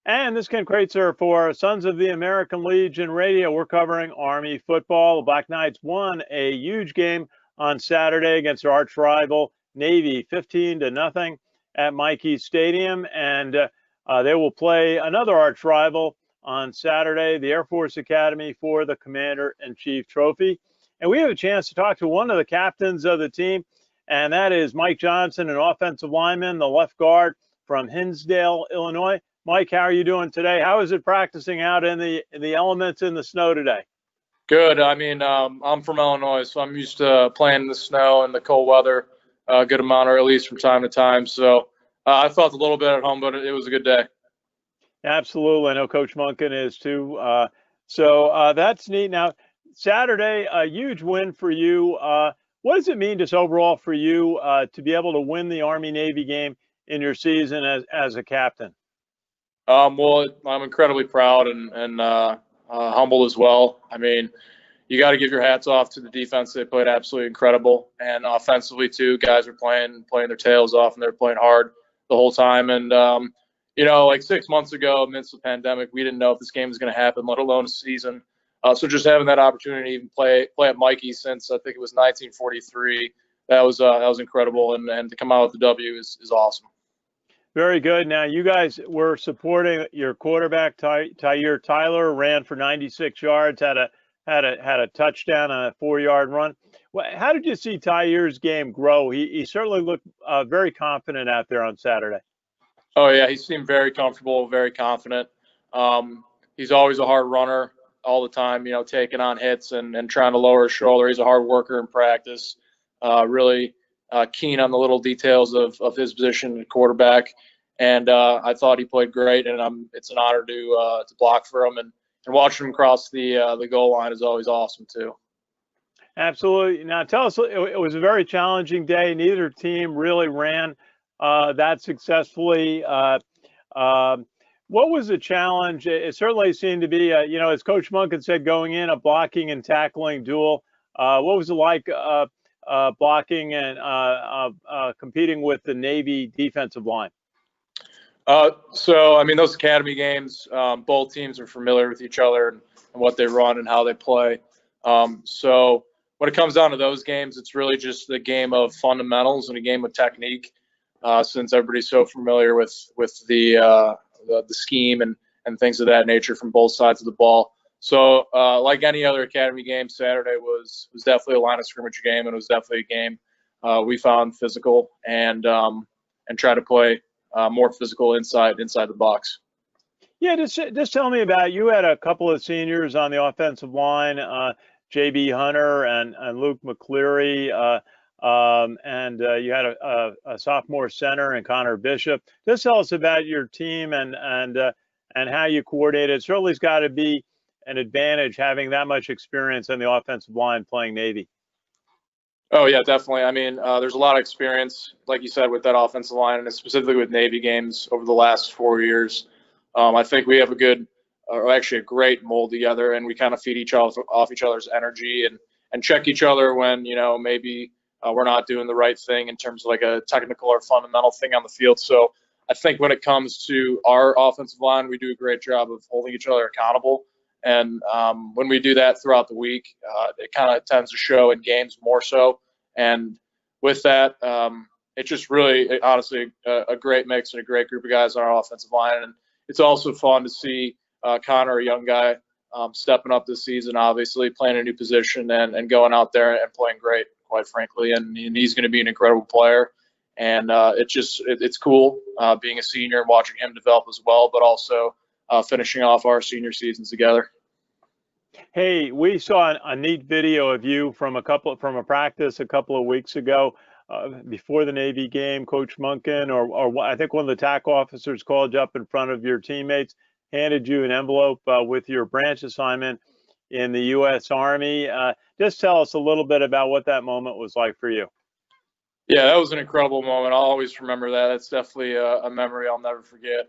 And this is Ken Kraetzer for Sons of the American Legion Radio. We're covering Army football. The Black Knights won a huge game on Saturday against their arch rival Navy, 15-0 at Michie Stadium. And they will play another arch rival on Saturday, the Air Force Academy, for the Commander-in-Chief Trophy. And we have a chance to talk to one of the captains of the team, and that is Mike Johnson, an offensive lineman, the left guard from Hinsdale, Illinois. Mike, how are you doing today? How is it practicing out in the elements in the snow today? Good. I'm from Illinois, so I'm used to playing in the snow and the cold weather a good amount, or at least from time to time. So I felt a little bit at home, but it was a good day. Absolutely. I know Coach Munkin is too. So that's neat. Now, Saturday, a huge win for you. What does it mean just overall for you to be able to win the Army-Navy game in your season as a captain? Well, I'm incredibly proud and humbled as well. I mean, you got to give your hats off to the defense. They played absolutely incredible, and offensively too. Guys are playing their tails off, and they're playing hard the whole time. And like 6 months ago, amidst the pandemic, we didn't know if this game was going to happen, let alone a season. So just having that opportunity to even play at Michie since I think it was 1943, that was incredible, and to come out with the W is awesome. Very good. Now, you guys were supporting your quarterback, Tyhier Tyler, ran for 96 yards, had a touchdown on a 4-yard run. How did you see Tyhier's game grow? He certainly looked very confident out there on Saturday. Oh, yeah, he seemed very comfortable, very confident. He's always a hard runner all the time, taking on hits and trying to lower his shoulder. He's a hard worker in practice, really keen on the little details of his position at quarterback. And I thought he played great, and it's an honor to block for him. And watching him cross the goal line is always awesome, too. Absolutely. Now, tell us, it was a very challenging day. Neither team really ran that successfully. What was the challenge? It certainly seemed to be, as Coach Munkin said, going in, a blocking and tackling duel. What was it like blocking and competing with the Navy defensive line? Those academy games, both teams are familiar with each other and what they run and how they play. So when it comes down to those games, it's really just a game of fundamentals and a game of technique, since everybody's so familiar with the scheme and things of that nature from both sides of the ball. So like any other academy game, Saturday was definitely a line of scrimmage game, and it was definitely a game we found physical and try to play more physical inside the box. Yeah, just tell me about, you had a couple of seniors on the offensive line, J.B. Hunter and Luke McCleary, and you had a sophomore center and Connor Bishop. Just tell us about your team and how you coordinate it. Certainly it's got to be an advantage having that much experience on the offensive line playing Navy. Oh, yeah, definitely. I mean, there's a lot of experience, like you said, with that offensive line, and specifically with Navy games over the last 4 years. I think we have a great mold together, and we kind of feed off each other's energy and check each other when, maybe we're not doing the right thing in terms of like a technical or fundamental thing on the field. So I think when it comes to our offensive line, we do a great job of holding each other accountable. And when we do that throughout the week, it kind of tends to show in games more so. And with that, it's just really, honestly, a great mix and a great group of guys on our offensive line. And it's also fun to see Connor, a young guy, stepping up this season, obviously playing a new position and going out there and playing great, quite frankly. And he's going to be an incredible player. And it's cool being a senior and watching him develop as well, but also finishing off our senior seasons together. Hey, we saw a neat video of you from a practice a couple of weeks ago before the Navy game. Coach Munkin, or I think one of the tackle officers, called you up in front of your teammates, handed you an envelope with your branch assignment in the U.S. Army. Just tell us a little bit about what that moment was like for you. Yeah, that was an incredible moment. I'll always remember that. It's definitely a memory I'll never forget.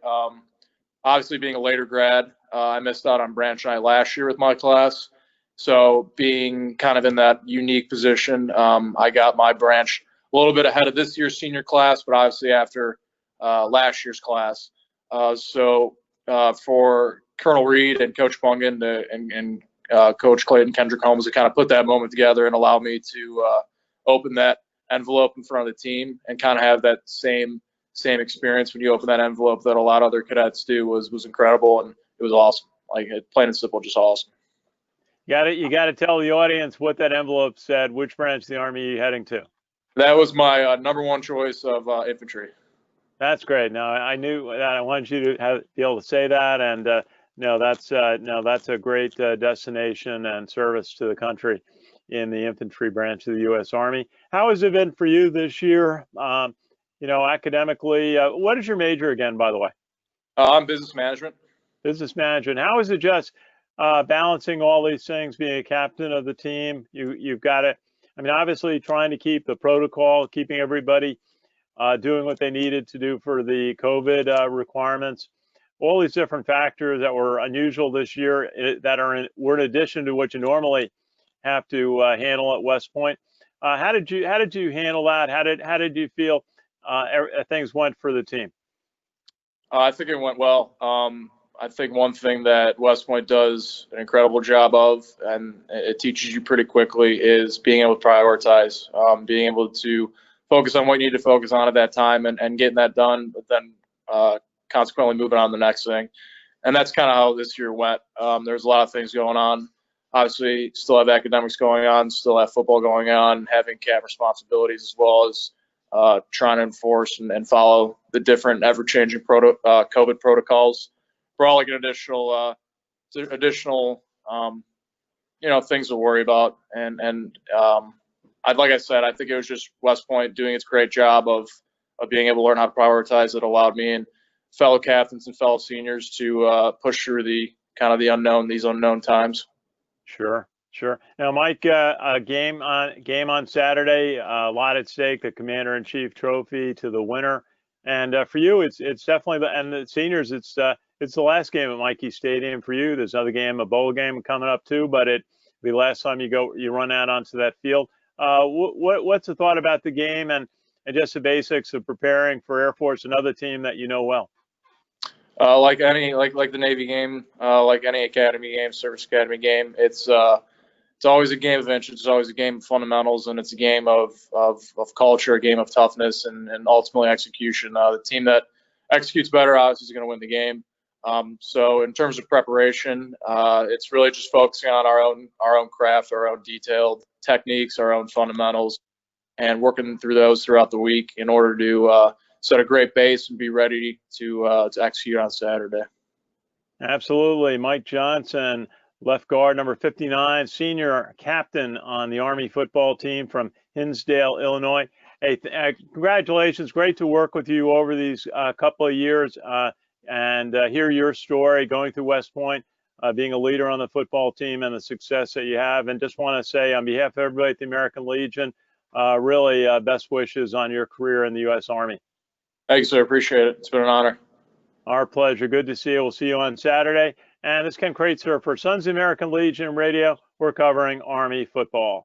Obviously, being a later grad, I missed out on branch night last year with my class. So being kind of in that unique position, I got my branch a little bit ahead of this year's senior class, but obviously after last year's class. So for Colonel Reed and Coach Bungan and Coach Clayton Kendrick Holmes to kind of put that moment together and allow me to open that envelope in front of the team and kind of have that same experience when you open that envelope that a lot of other cadets do was incredible, and it was awesome. Like, plain and simple, just awesome. You got to tell the audience what that envelope said. Which branch of the Army are you heading to? That was my number one choice of infantry. That's great. Now, I knew that I wanted you to be able to say that, and no, that's a great destination and service to the country in the infantry branch of the U.S. Army. How has it been for you this year? Academically, what is your major again, by the way? I'm business management. Business management. How is it just balancing all these things, being a captain of the team? You've got it. I mean, obviously trying to keep the protocol, keeping everybody doing what they needed to do for the COVID requirements. All these different factors that were unusual this year that were in addition to what you normally have to handle at West Point. How did you handle that? How did you feel things went for the team? I think it went well. I think one thing that West Point does an incredible job of, and it teaches you pretty quickly, is being able to prioritize, being able to focus on what you need to focus on at that time and getting that done, but then consequently moving on to the next thing. And that's kind of how this year went. There's a lot of things going on. Obviously, still have academics going on, still have football going on, having cap responsibilities, as well as trying to enforce and follow the different ever-changing COVID protocols. For all like an additional things to worry about. And like I said, I think it was just West Point doing its great job of being able to learn how to prioritize. That allowed me and fellow captains and fellow seniors to push through these unknown times. Sure. Now, Mike, a game on Saturday, a lot at stake. The Commander-in-Chief Trophy to the winner, and for you, it's definitely and the seniors. It's the last game at Michie Stadium for you. There's another game, a bowl game coming up too, but it'll be the last time you run out onto that field. What's the thought about the game and just the basics of preparing for Air Force, another team that you know well? Like the Navy game, like any academy game, service academy game, it's always a game of inches. It's always a game of fundamentals, and it's a game of culture, a game of toughness, and ultimately execution. The team that executes better, obviously, is going to win the game. So in terms of preparation, it's really just focusing on our own craft, our own detailed techniques, our own fundamentals, and working through those throughout the week in order to set a great base and be ready to execute on Saturday. Absolutely. Mike Johnson, left guard, number 59, senior captain on the Army football team from Hinsdale, Illinois. Hey, congratulations. Great to work with you over these couple of years and hear your story going through West Point, being a leader on the football team and the success that you have. And just want to say on behalf of everybody at the American Legion, really best wishes on your career in the U.S. Army. Thanks, sir. Appreciate it. It's been an honor. Our pleasure. Good to see you. We'll see you on Saturday. And this is Ken Kraetzer for Sons of the American Legion Radio. We're covering Army football.